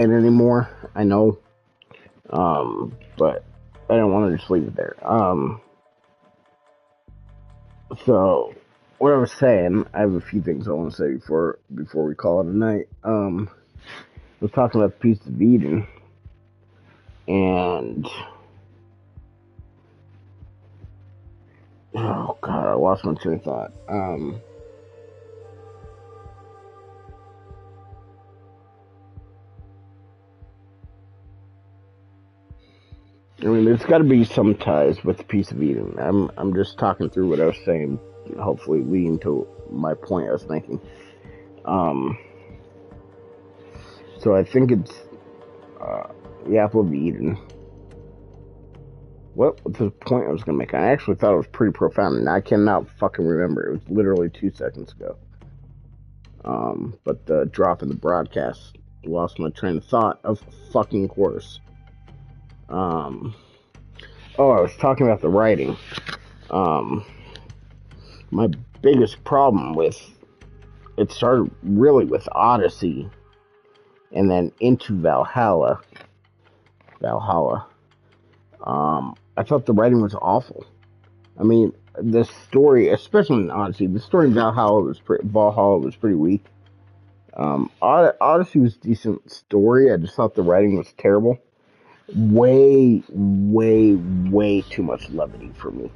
anymore. I know, but I don't want to just leave it there. So what I was saying, I have a few things I want to say before we call it a night. I was talking about the Piece of Eden, and oh god, I lost my train of thought. I mean, there's got to be some ties with the Piece of Eden. I'm just talking through what I was saying, hopefully leading to my point I was making. Um, so I think it's the apple of Eden. What was the point I was going to make? I actually thought it was pretty profound, and I cannot fucking remember. It was literally 2 seconds ago. But the drop in the broadcast lost my train of thought. Of fucking course. Um, oh, I was talking about the writing. Um, my biggest problem with it started really with Odyssey, and then into Valhalla. Valhalla. I thought the writing was awful. I mean, the story, especially in Odyssey, the story in Valhalla was pretty weak. Odyssey was a decent story. I just thought the writing was terrible. Way, way, way too much levity for me.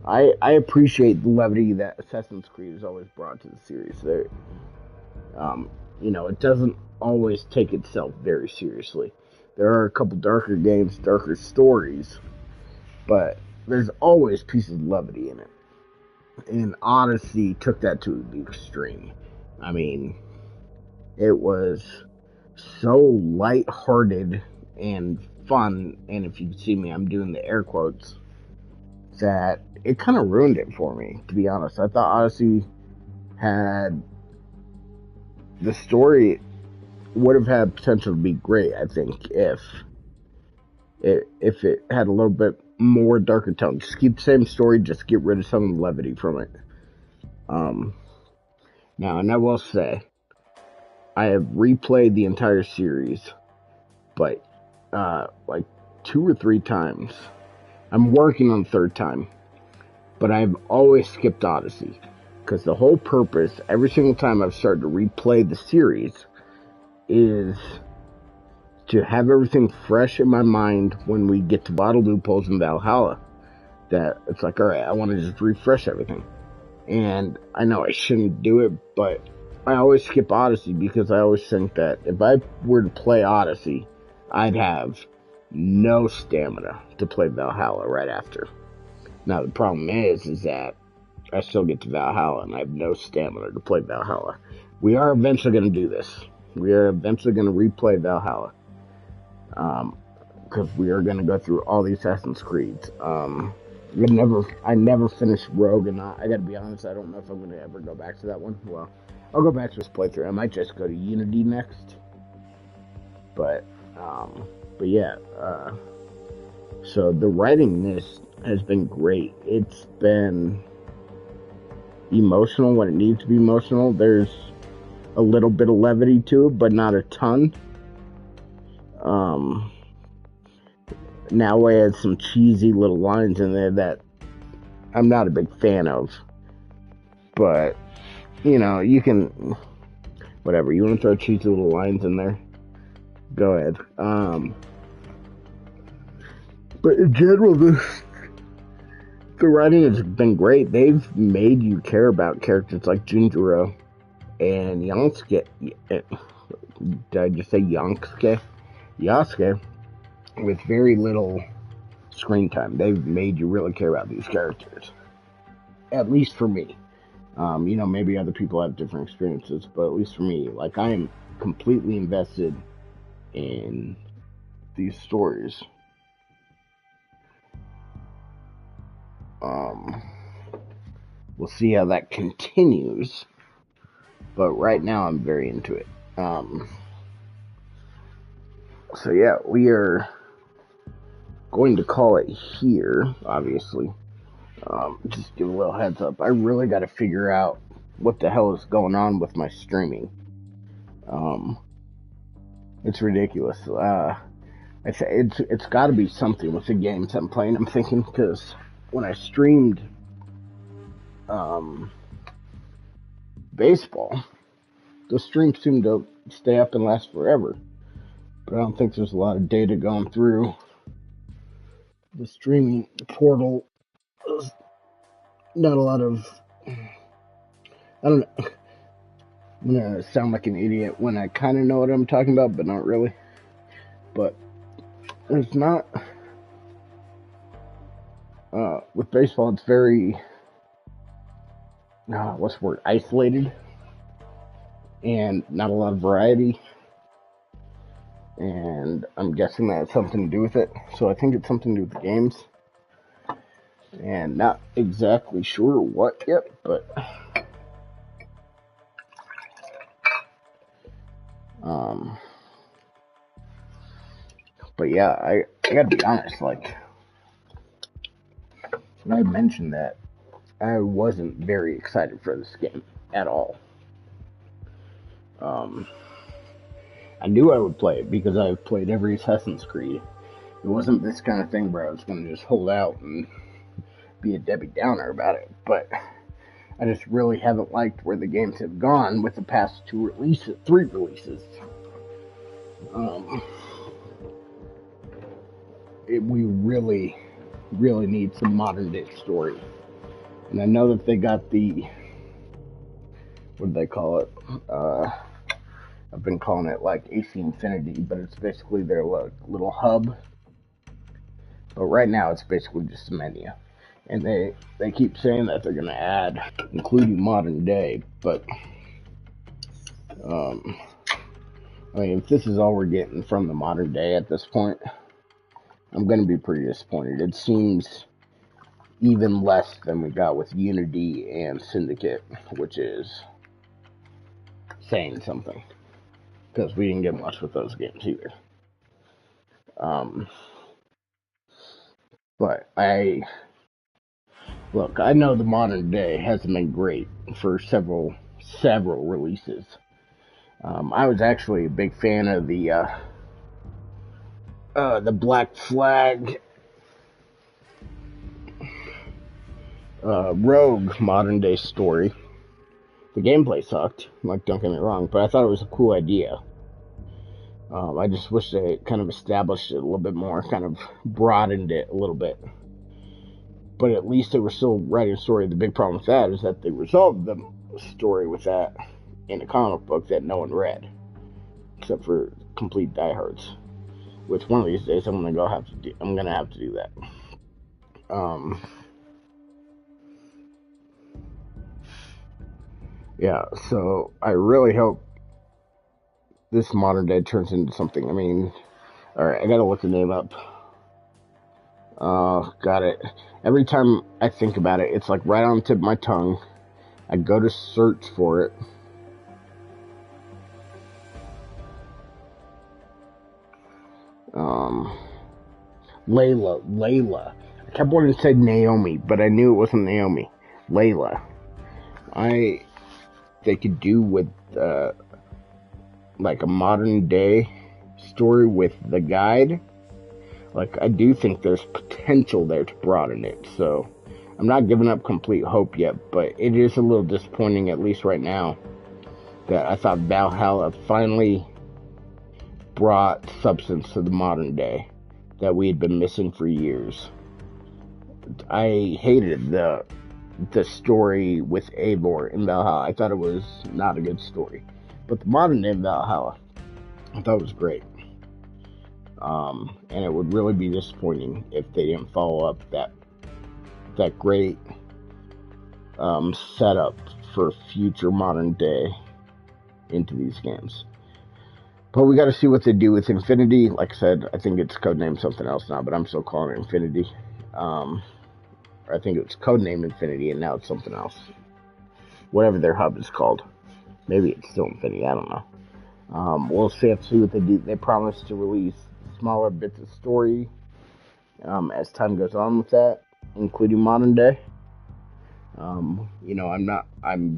I appreciate the levity that Assassin's Creed has always brought to the series. Um, it doesn't always take itself very seriously. There are a couple darker games, darker stories, but there's always pieces of levity in it. And Odyssey took that to the extreme. I mean, it was so light-hearted and fun, and if you can see me, I'm doing the air quotes, that it kind of ruined it for me, to be honest. I thought Odyssey had the story would have had potential to be great, I think, if it had a little bit more darker tone. Just keep the same story, just get rid of some of the levity from it. Um, Now, and I will say, I have replayed the entire series, but like 2 or 3 times. I'm working on the third time, but I've always skipped Odyssey because the whole purpose, every single time I've started to replay the series, is to have everything fresh in my mind when we get to Bottle Loopholes in Valhalla. That it's like, alright, I want to just refresh everything. And I know I shouldn't do it, but I always skip Odyssey because I always think that if I were to play Odyssey, I'd have no stamina to play Valhalla right after. Now the problem is that I still get to Valhalla and I have no stamina to play Valhalla. We are eventually going to do this. We are eventually going to replay Valhalla. Because we are going to go through all the Assassin's Creeds. I never finished Rogue, and I gotta be honest, I don't know if I'm gonna ever go back to that one. Well, I'll go back to this playthrough. I might just go to Unity next. But, yeah, so the writing in this has been great. It's been emotional when it needs to be emotional. There's a little bit of levity to it, but not a ton. Now I had some cheesy little lines in there that I'm not a big fan of. But, you can, whatever, you want to throw cheesy little lines in there? Go ahead. But in general, the writing has been great. They've made you care about characters like Junjiro and Yasuke. Did I just say Yasuke? Yasuke, with very little screen time. They've made you really care about these characters. At least for me. Maybe other people have different experiences, but at least for me, like, I am completely invested in these stories. We'll see how that continues, but right now I'm very into it. So yeah, we are going to call it here, obviously. Just give a little heads up. I really got to figure out what the hell is going on with my streaming. It's ridiculous. It's got to be something with the games I'm playing. I'm thinking because when I streamed um, baseball, the streams seem to stay up and last forever. But I don't think there's a lot of data going through the streaming portal. There's not a lot of. I don't know. I'm gonna sound like an idiot when I kind of know what I'm talking about, but not really. But there's not. With baseball, it's very. What's the word? Isolated. And not a lot of variety. And I'm guessing that has something to do with it. So I think it's something to do with the games. And not exactly sure what yet, but but yeah, I gotta be honest, like when I mentioned that I wasn't very excited for this game at all. I knew I would play it because I've played every Assassin's Creed. It wasn't this kind of thing where I was gonna just hold out and be a Debbie Downer about it, but I just really haven't liked where the games have gone with the past three releases. We really, really need some modern day story. And I know that they got the, what do they call it? I've been calling it like AC Infinity, but it's basically their little hub. But right now it's basically just a menu. And they keep saying that they're going to add, including modern day, but I mean, if this is all we're getting from the modern day at this point, I'm going to be pretty disappointed. It seems even less than we got with Unity and Syndicate, which is saying something. Because we didn't get much with those games either. But I know the modern day hasn't been great for several releases. I was actually a big fan of the Black Flag Rogue modern day story. The gameplay sucked, like, don't get me wrong, but I thought it was a cool idea. I just wish they kind of established it a little bit more, kind of broadened it a little bit. But at least they were still writing a story. The big problem with that is that they resolved the story with that in a comic book that no one read, except for complete diehards. Which one of these days I'm gonna have to do that. Yeah, so I really hope this modern day turns into something. I mean, alright, I gotta look the name up. Got it. Every time I think about it, it's like right on the tip of my tongue. I go to search for it. Layla. I kept wanting to say Naomi, but I knew it wasn't Naomi. Layla. They could do with, like a modern day story with the guide. Like, I do think there's potential there to broaden it, so I'm not giving up complete hope yet, but it is a little disappointing, at least right now, that I thought Valhalla finally brought substance to the modern day that we had been missing for years. I hated the story with Eivor in Valhalla. I thought it was not a good story. But the modern day Valhalla, I thought it was great. And it would really be disappointing if they didn't follow up that great setup for future modern day into these games. But we got to see what they do with Infinity. Like I said, I think it's codenamed something else now, but I'm still calling it Infinity. I think it was codenamed Infinity, and now it's something else. Whatever their hub is called. Maybe it's still Infinity, I don't know. We'll see what they do. They promise to release smaller bits of story as time goes on with that, including modern day. I'm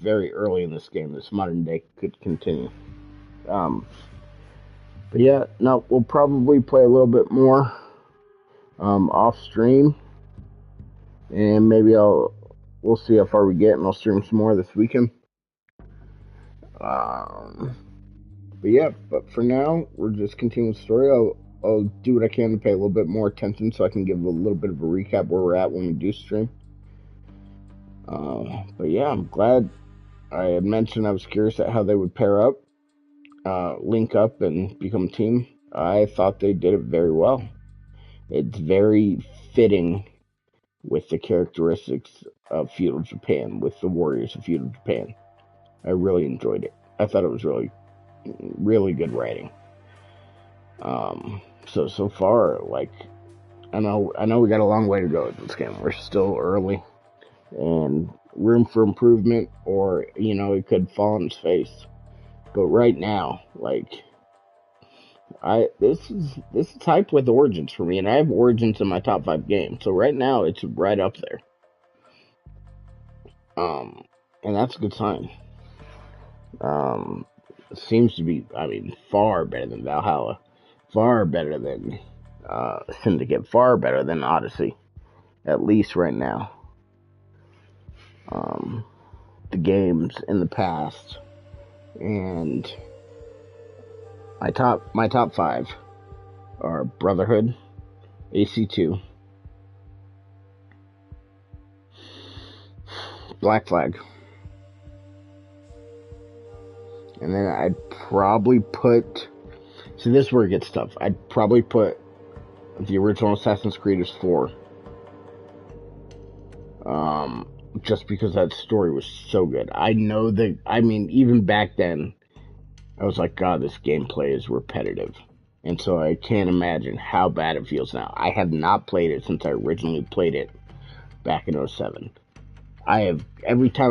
very early in this game. This modern day could continue. But yeah, no, we'll probably play a little bit more off stream, and maybe we'll see how far we get, and I'll stream some more this weekend. But yeah, but for now, we're just continuing the story. I'll do what I can to pay a little bit more attention so I can give a little bit of a recap where we're at when we do stream. But yeah, I'm glad. I had mentioned I was curious at how they would pair up, link up, and become a team. I thought they did it very well. It's very fitting with the characteristics of feudal Japan, with the warriors of feudal Japan. I really enjoyed it. I thought it was really, really good writing. So far, like, I know we got a long way to go with this game. We're still early, and room for improvement, or it could fall on its face. But right now, like, this is hype with Origins for me, and I have Origins in my top 5 games. So right now, it's right up there. And that's a good sign. It seems to be, far better than Valhalla, far better than Syndicate, far better than Odyssey, at least right now. The games in the past, and my top 5 are Brotherhood, AC2, Black Flag, and then I'd probably put. See, this is where it gets tough. I'd probably put the original Assassin's Creed as 4. Just because that story was so good. I know that. Even back then, I was like, God, this gameplay is repetitive. And so I can't imagine how bad it feels now. I have not played it since I originally played it back in 07. Every time